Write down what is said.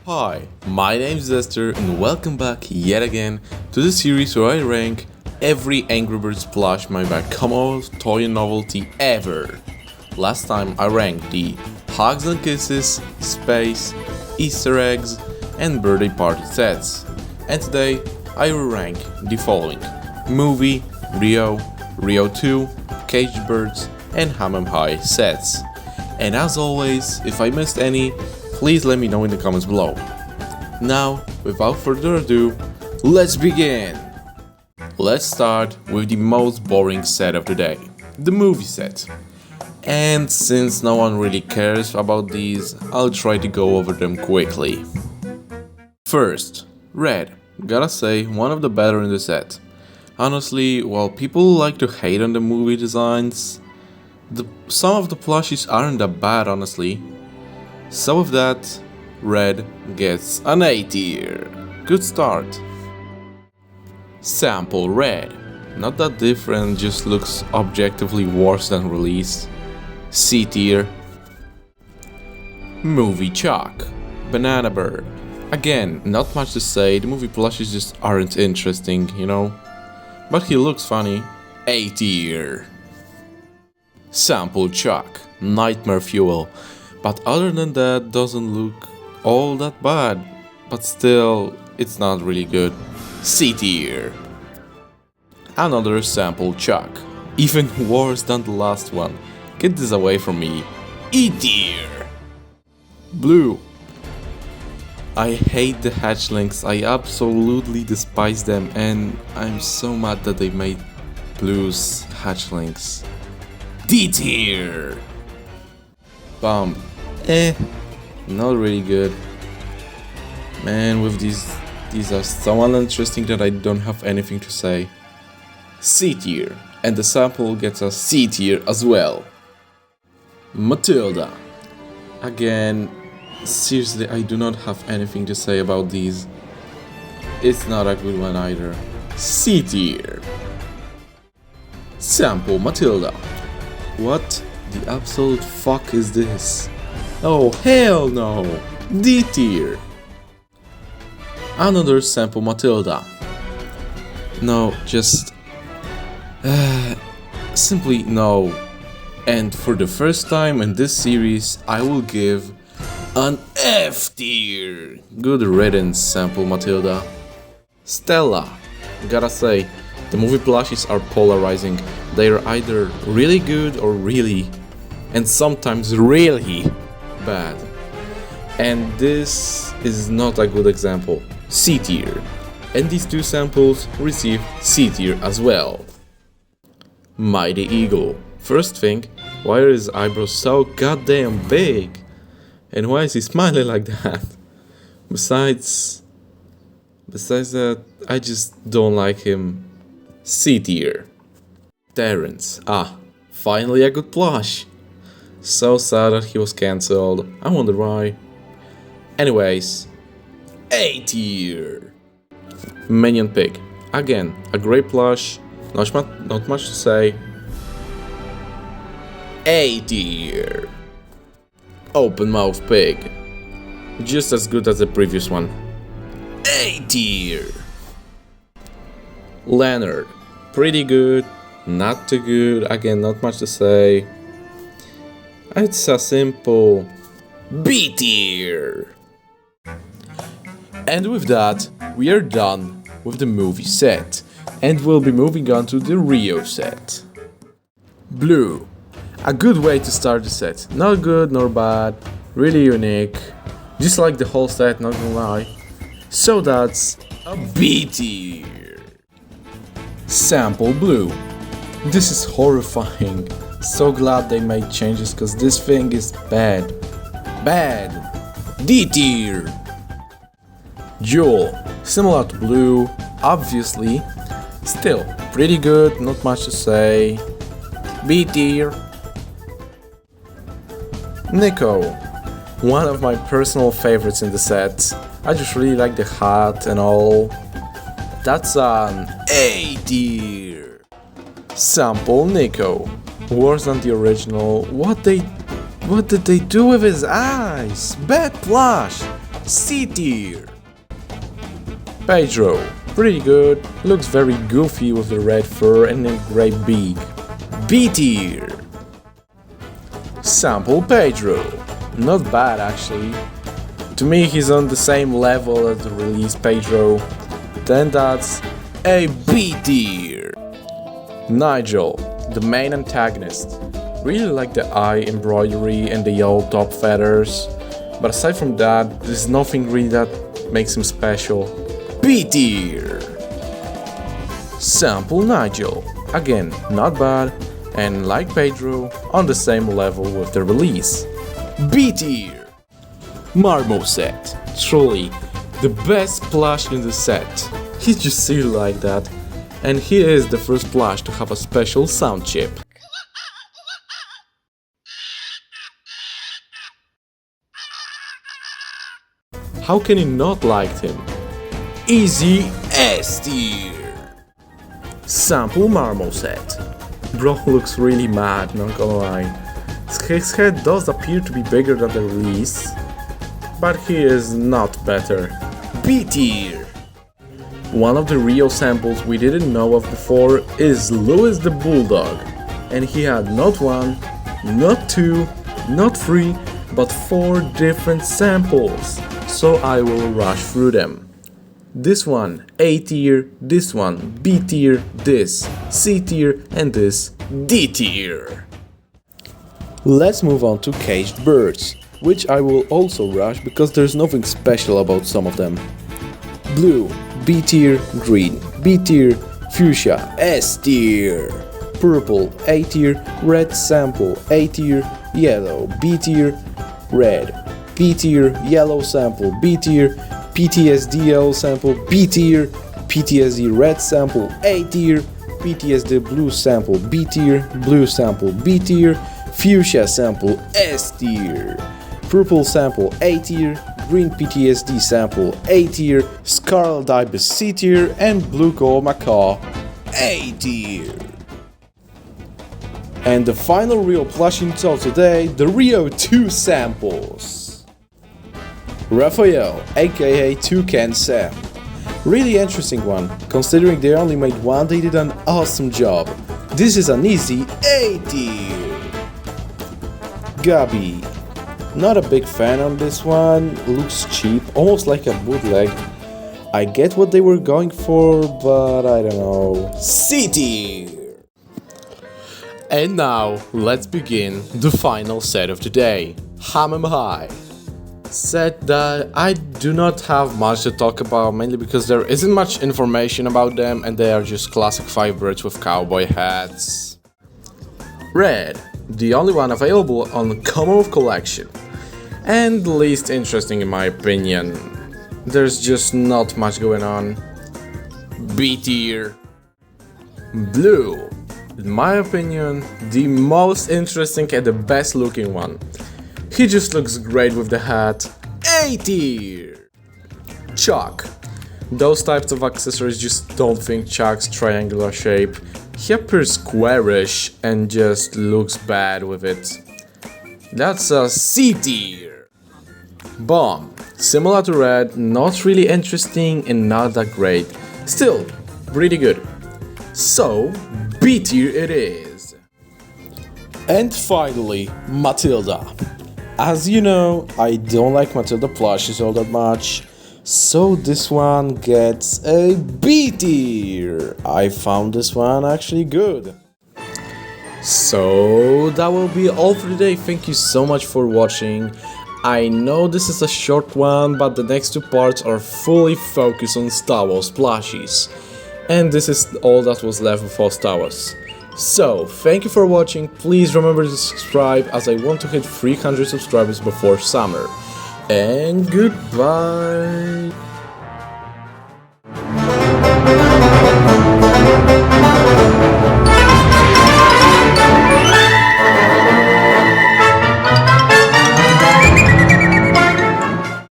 Hi, my name is Esther and welcome back yet again to the series where I rank every Angry Birds plush my most toy novelty ever. Last time I ranked the Hugs and Kisses, Space, Easter eggs and birthday party sets. And today I will rank the following: Movie, Rio, Rio 2, Caged Birds and Hamm High sets. And as always, if I missed any, please let me know in the comments below. Now, without further ado, let's begin! Let's start with the most boring set of the day, the movie set. And since no one really cares about these, I'll try to go over them quickly. First, Red. Gotta say, one of the better in the set. Honestly, while people like to hate on the movie designs, some of the plushies aren't that bad, honestly. So with that, Red gets an A tier. Good start. Sample Red. Not that different, just looks objectively worse than release. C tier. Movie Chuck. Banana Bird. Again, not much to say, the movie plushies just aren't interesting, you know? But he looks funny. A tier. Sample Chuck. Nightmare Fuel. But other than that, doesn't look all that bad. But still, it's not really good. C tier. Another Sample Chuck. Even worse than the last one. Get this away from me. E tier. Blue. I hate the hatchlings, I absolutely despise them, and I'm so mad that they made Blue's hatchlings. D tier. Bomb. Not really good. Man, with these are so uninteresting that I don't have anything to say. C tier. And the sample gets a C tier as well. Matilda. Again, seriously, I do not have anything to say about these. It's not a good one either. C tier. Sample Matilda. What the absolute fuck is this? Oh hell no! D tier. Another Sample Matilda. No, just simply no. And for the first time in this series, I will give an F tier. Good riddance, Sample Matilda. Stella. Gotta say, the movie plushies are polarizing. They're either really good or really, and sometimes really, bad. And this is not a good example. C tier. And these two samples receive C tier as well. Mighty Eagle. First thing, why are his eyebrows so goddamn big? And why is he smiling like that? Besides that, I just don't like him. C tier. Terrence. Finally a good plush. So sad that he was cancelled. I wonder why. Anyways, A tier. Minion Pig. Again, a great plush. Not much to say. A tier. Open Mouth Pig. Just as good as the previous one. A tier. Leonard. Pretty good. Not too good. Again, not much to say. It's a simple B tier. And with that, we are done with the movie set. And we'll be moving on to the Rio set. Blue. A good way to start the set. Not good nor bad. Really unique. Just like the whole set, not gonna lie. So that's a B tier. Sample Blue. This is horrifying. So glad they made changes cause this thing is bad. Bad. D tier. Jewel. Similar to Blue, obviously. Still, pretty good, not much to say. B tier. Nico. One of my personal favorites in the set. I just really like the hat and all. That's an A tier. Sample Nico. Worse than the original. What did they do with his eyes? Bad plush. C tier. Pedro, pretty good, looks very goofy with the red fur and a grey beak. B tier. Sample Pedro, not bad actually. To me he's on the same level as the release Pedro. Then that's a B tier. Nigel, the main antagonist. Really like the eye embroidery and the yellow top feathers, but aside from that, there's nothing really that makes him special. B tier. Sample Nigel, again not bad, and like Pedro, on the same level with the release. B tier. Marmoset, truly the best plush in the set. He's just silly like that, and he is the first plush to have a special sound chip. How can you not like him? Easy S tier. Sample Marmoset. Bro looks really mad, not gonna lie. His head does appear to be bigger than the release, but he is not better. B tier. One of the real samples we didn't know of before is Louis the Bulldog, and he had not one, not two, not three, but 4 different samples. So I will rush through them. This one A tier, this one B tier, this C tier, and this D tier. Let's move on to caged birds, which I will also rush because there's nothing special about some of them. Blue, B tier, green, B tier, fuchsia, S tier. Purple, A tier, red sample, A tier, yellow, B tier, red, B tier, yellow sample, B tier, PTSD yellow sample, B tier, PTSD red sample, A tier, PTSD blue sample, B tier, blue sample, B tier, fuchsia sample, S tier, purple sample, A tier, green PTSD sample, A tier, scarlet ibis, C tier, and blue gold macaw, A tier. And the final real plush until today, the Rio 2 samples. Raphael, aka Toucan Sam. Really interesting one, considering they only made one, they did an awesome job. This is an easy A tier. Gabi. Not a big fan on this one, looks cheap, almost like a bootleg. I get what they were going for, but I don't know. C tier. And now, let's begin the final set of the day, Hamm High. Set that I do not have much to talk about, mainly because there isn't much information about them and they are just classic 5 birds with cowboy hats. Red, the only one available on Commonwealth Collection, and least interesting in my opinion. There's just not much going on. B tier. Blue, in my opinion, the most interesting and the best looking one. He just looks great with the hat. A tier. Chuck. Those types of accessories just don't think Chuck's triangular shape. He appears squarish and just looks bad with it. That's a C tier. Bomb. Similar to Red, not really interesting and not that great. Still, pretty good. So, B tier it is. And finally, Matilda. As you know, I don't like Matilda plushes all that much, so this one gets a B tier. I found this one actually good. So that will be all for today. Thank you so much for watching. I know this is a short one, but the next 2 parts are fully focused on Star Wars plushies. And this is all that was left before Star Wars. So, thank you for watching, please remember to subscribe as I want to hit 300 subscribers before summer. And goodbye!